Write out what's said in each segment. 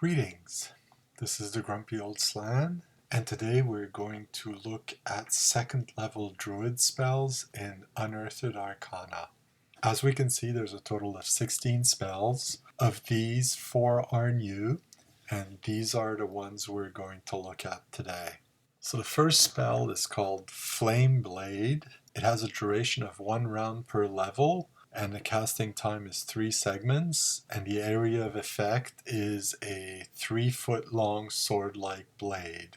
Greetings, this is the Grumpy Old Slan, and today we're going to look at second level Druid spells in Unearthed Arcana. As we can see, there's a total of 16 spells. Of these, 4 are new, and these are the ones we're going to look at today. So the first spell is called Flame Blade. It has a duration of 1 round per level, and the casting time is 3 segments, and the area of effect is a 3-foot long sword-like blade.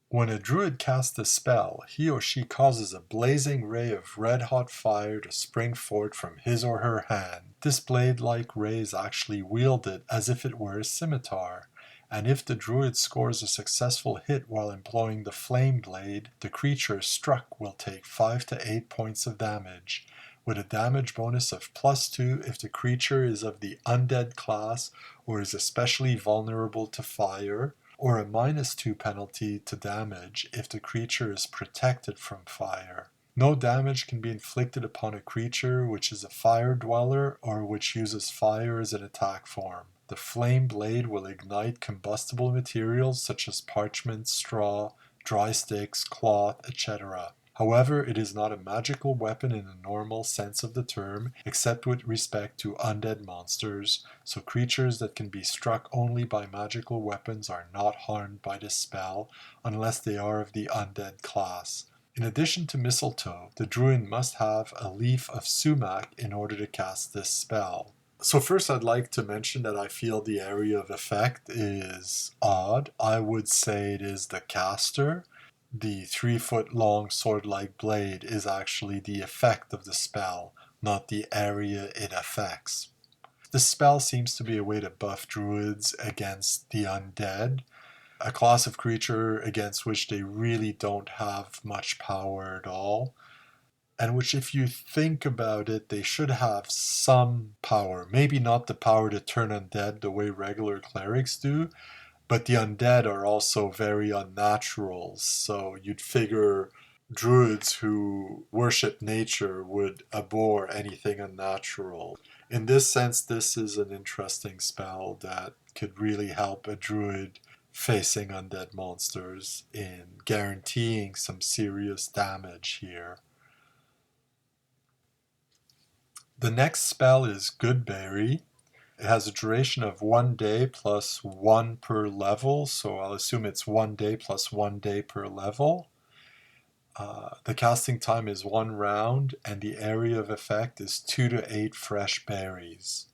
When a druid casts a spell, he or she causes a blazing ray of red-hot fire to spring forth from his or her hand. This blade-like ray is actually wielded as if it were a scimitar, and if the druid scores a successful hit while employing the flame blade, the creature struck will take 5 to 8 points of damage, with a damage bonus of +2 if the creature is of the undead class or is especially vulnerable to fire, or a -2 penalty to damage if the creature is protected from fire. No damage can be inflicted upon a creature which is a fire dweller or which uses fire as an attack form. The flame blade will ignite combustible materials such as parchment, straw, dry sticks, cloth, etc. However, it is not a magical weapon in the normal sense of the term, except with respect to undead monsters, so creatures that can be struck only by magical weapons are not harmed by this spell, unless they are of the undead class. In addition to mistletoe, the druid must have a leaf of sumac in order to cast this spell. So first I'd like to mention that I feel the area of effect is odd. I would say it is the caster. The 3-foot long sword-like blade is actually the effect of the spell, not the area it affects. The spell seems to be a way to buff druids against the undead, a class of creature against which they really don't have much power at all, and which, if you think about it, they should have some power. Maybe not the power to turn undead the way regular clerics do, but the undead are also very unnatural, so you'd figure druids who worship nature would abhor anything unnatural. In this sense, this is an interesting spell that could really help a druid facing undead monsters in guaranteeing some serious damage here. The next spell is Goodberry. It has a duration of 1 day plus 1 per level, so I'll assume it's 1 day plus 1 day per level. The casting time is 1 round, and the area of effect is 2 to 8 fresh berries.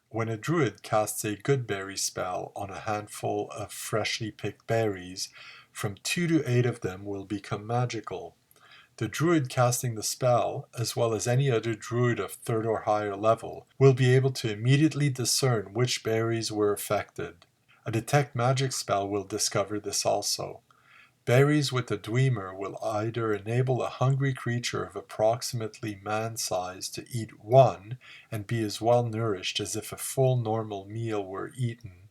When a druid casts a Goodberry spell on a handful of freshly picked berries, from 2 to 8 of them will become magical. The druid casting the spell, as well as any other druid of 3rd or higher level, will be able to immediately discern which berries were affected. A detect magic spell will discover this also. Berries with a Dwemer will either enable a hungry creature of approximately man size to eat 1 and be as well nourished as if a full normal meal were eaten,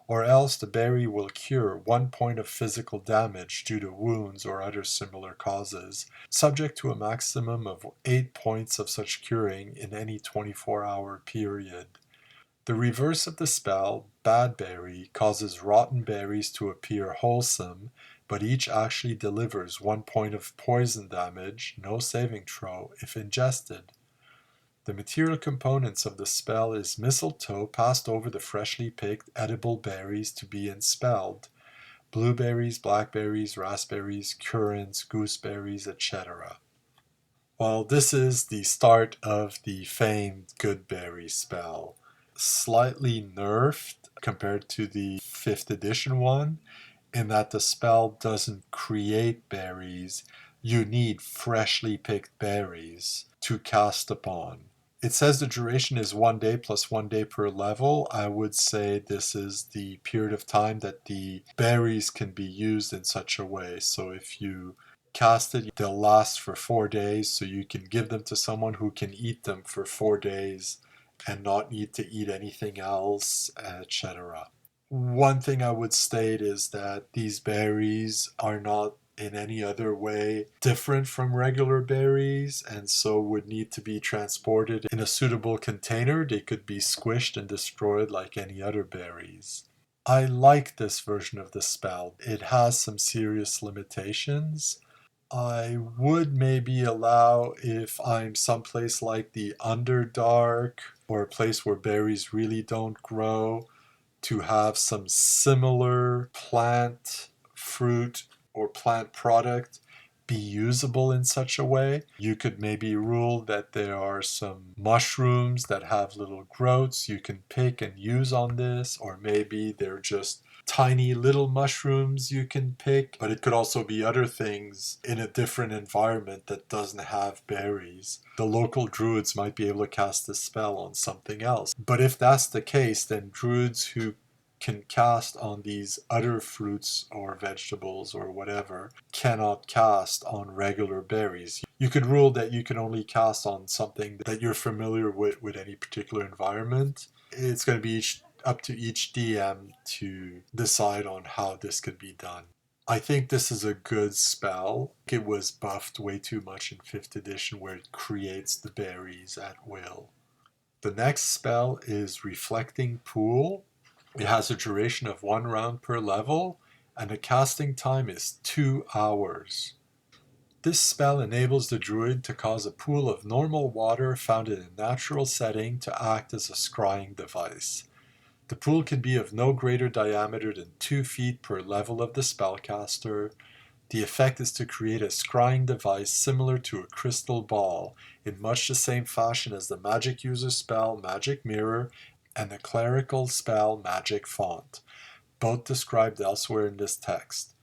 or else the berry will cure 1 point of physical damage due to wounds or other similar causes, subject to a maximum of 8 points of such curing in any 24-hour period. The reverse of the spell, Bad Berry, causes rotten berries to appear wholesome, but each actually delivers 1 point of poison damage, no saving throw, if ingested. The material components of the spell is mistletoe passed over the freshly picked edible berries to be enspelled, blueberries, blackberries, raspberries, currants, gooseberries, etc. Well, this is the start of the famed Goodberry spell. Slightly nerfed compared to the 5th edition one, in that the spell doesn't create berries, you need freshly picked berries to cast upon. It says the duration is 1 day plus 1 day per level. I would say this is the period of time that the berries can be used in such a way. So if you cast it, they'll last for 4 days, so you can give them to someone who can eat them for 4 days and not need to eat anything else, etc. One thing I would state is that these berries are not in any other way different from regular berries, and so would need to be transported in a suitable container. They could be squished and destroyed like any other berries. I like this version of the spell. It has some serious limitations. I would maybe allow if I'm someplace like the Underdark or a place where berries really don't grow to have some similar plant, fruit, or plant product be usable in such a way. You could maybe rule that there are some mushrooms that have little growths you can pick and use on this, or maybe they're just tiny little mushrooms you can pick, but it could also be other things in a different environment that doesn't have berries. The local druids might be able to cast a spell on something else. But if that's the case, then druids who can cast on these other fruits or vegetables or whatever cannot cast on regular berries. You could rule that you can only cast on something that you're familiar with any particular environment. It's going to be up to each DM to decide on how this could be done. I think this is a good spell. It was buffed way too much in 5th edition where it creates the berries at will. The next spell is Reflecting Pool. It has a duration of 1 round per level, and the casting time is 2 hours. This spell enables the druid to cause a pool of normal water found in a natural setting to act as a scrying device. The pool can be of no greater diameter than 2 feet per level of the spellcaster. The effect is to create a scrying device similar to a crystal ball, in much the same fashion as the magic user spell Magic Mirror and the clerical spell Magic Font, both described elsewhere in this text.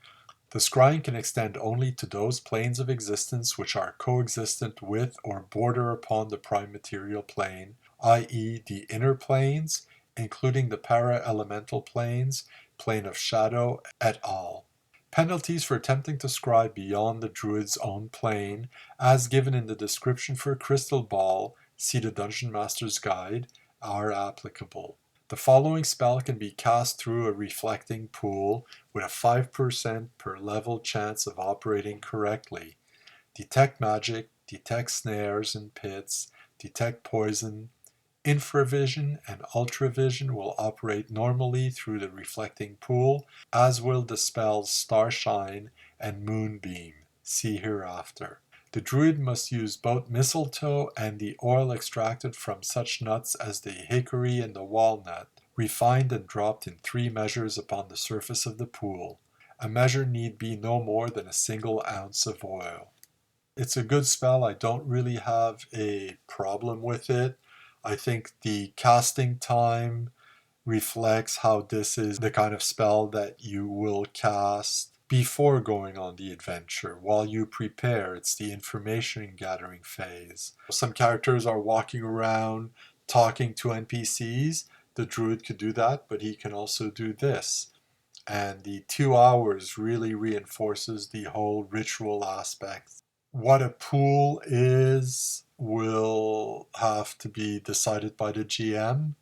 The scrying can extend only to those planes of existence which are coexistent with or border upon the prime material plane, i.e. the inner planes, including the para-elemental planes, plane of shadow, et al. Penalties for attempting to scry beyond the druid's own plane, as given in the description for Crystal Ball, see the Dungeon Master's Guide, are applicable. The following spell can be cast through a reflecting pool with a 5% per level chance of operating correctly. Detect magic, detect snares and pits, detect poison. Infravision and ultravision will operate normally through the reflecting pool, as will the spells Starshine and Moonbeam. See hereafter. The druid must use both mistletoe and the oil extracted from such nuts as the hickory and the walnut, refined and dropped in 3 measures upon the surface of the pool. A measure need be no more than a single ounce of oil. It's a good spell. I don't really have a problem with it. I think the casting time reflects how this is the kind of spell that you will cast before going on the adventure. While you prepare, it's the information gathering phase. Some characters are walking around talking to NPCs. The druid could do that, but he can also do this. And the 2 hours really reinforces the whole ritual aspect. What a pool is will have to be decided by the GM.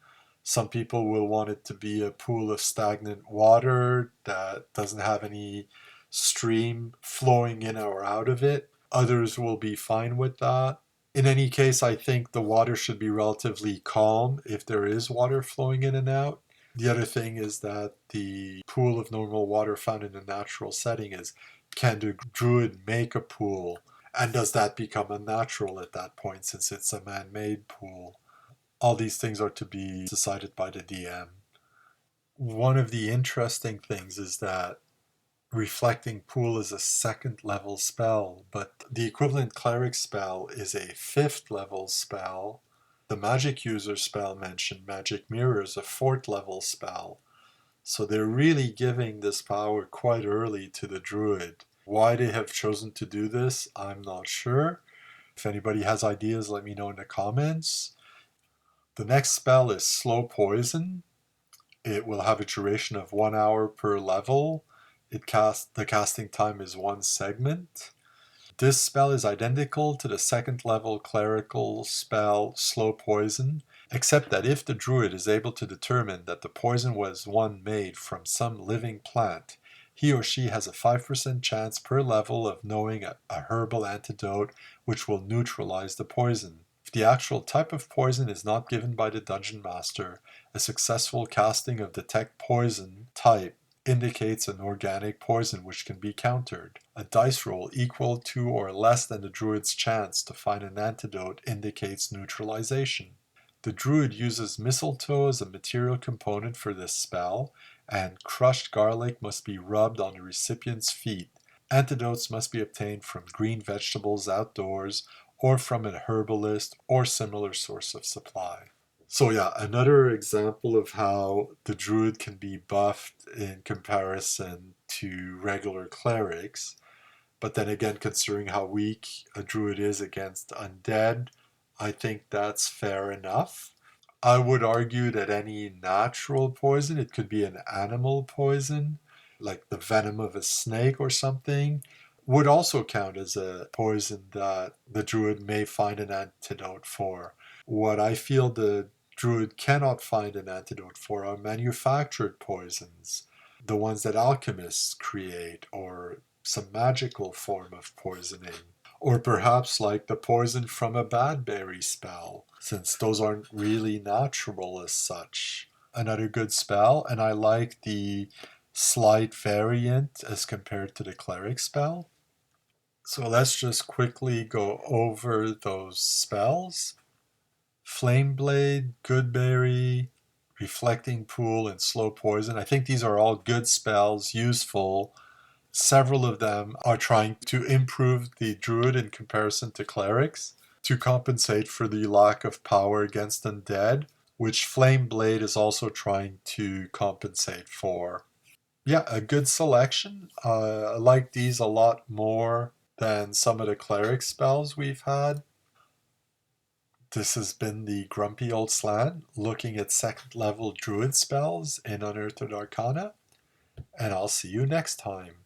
Some people will want it to be a pool of stagnant water that doesn't have any stream flowing in or out of it. Others will be fine with that. In any case, I think the water should be relatively calm if there is water flowing in and out. The other thing is that the pool of normal water found in a natural setting is, can the druid make a pool? And does that become unnatural at that point since it's a man-made pool? All these things are to be decided by the DM. One of the interesting things is that Reflecting Pool is a 2nd level spell, but the equivalent cleric spell is a 5th level spell. The magic user spell mentioned, Magic Mirror, is a 4th level spell. So they're really giving this power quite early to the druid. Why they have chosen to do this, I'm not sure. If anybody has ideas, let me know in the comments. The next spell is Slow Poison. It will have a duration of 1 hour per level. The casting time is 1 segment. This spell is identical to the 2nd level clerical spell Slow Poison, except that if the druid is able to determine that the poison was one made from some living plant, he or she has a 5% chance per level of knowing a herbal antidote which will neutralize the poison. If the actual type of poison is not given by the dungeon master, a successful casting of Detect Poison type indicates an organic poison which can be countered. A dice roll equal to or less than the druid's chance to find an antidote indicates neutralization. The druid uses mistletoe as a material component for this spell, and crushed garlic must be rubbed on the recipient's feet. Antidotes must be obtained from green vegetables outdoors or from an herbalist or similar source of supply. So yeah, another example of how the druid can be buffed in comparison to regular clerics. But then again, considering how weak a druid is against undead, I think that's fair enough. I would argue that any natural poison, it could be an animal poison, like the venom of a snake or something, would also count as a poison that the druid may find an antidote for. What I feel the druid cannot find an antidote for are manufactured poisons, the ones that alchemists create, or some magical form of poisoning. Or perhaps like the poison from a bad berry spell, since those aren't really natural as such. Another good spell, and I like the slight variant as compared to the cleric spell. So let's just quickly go over those spells. Flame Blade, Goodberry, Reflecting Pool, and Slow Poison. I think these are all good spells, useful. Several of them are trying to improve the druid in comparison to clerics to compensate for the lack of power against undead, which Flame Blade is also trying to compensate for. Yeah, a good selection. I like these a lot more than some of the cleric spells we've had. This has been the Grumpy Old Slan looking at second level druid spells in Unearthed Arcana, and I'll see you next time.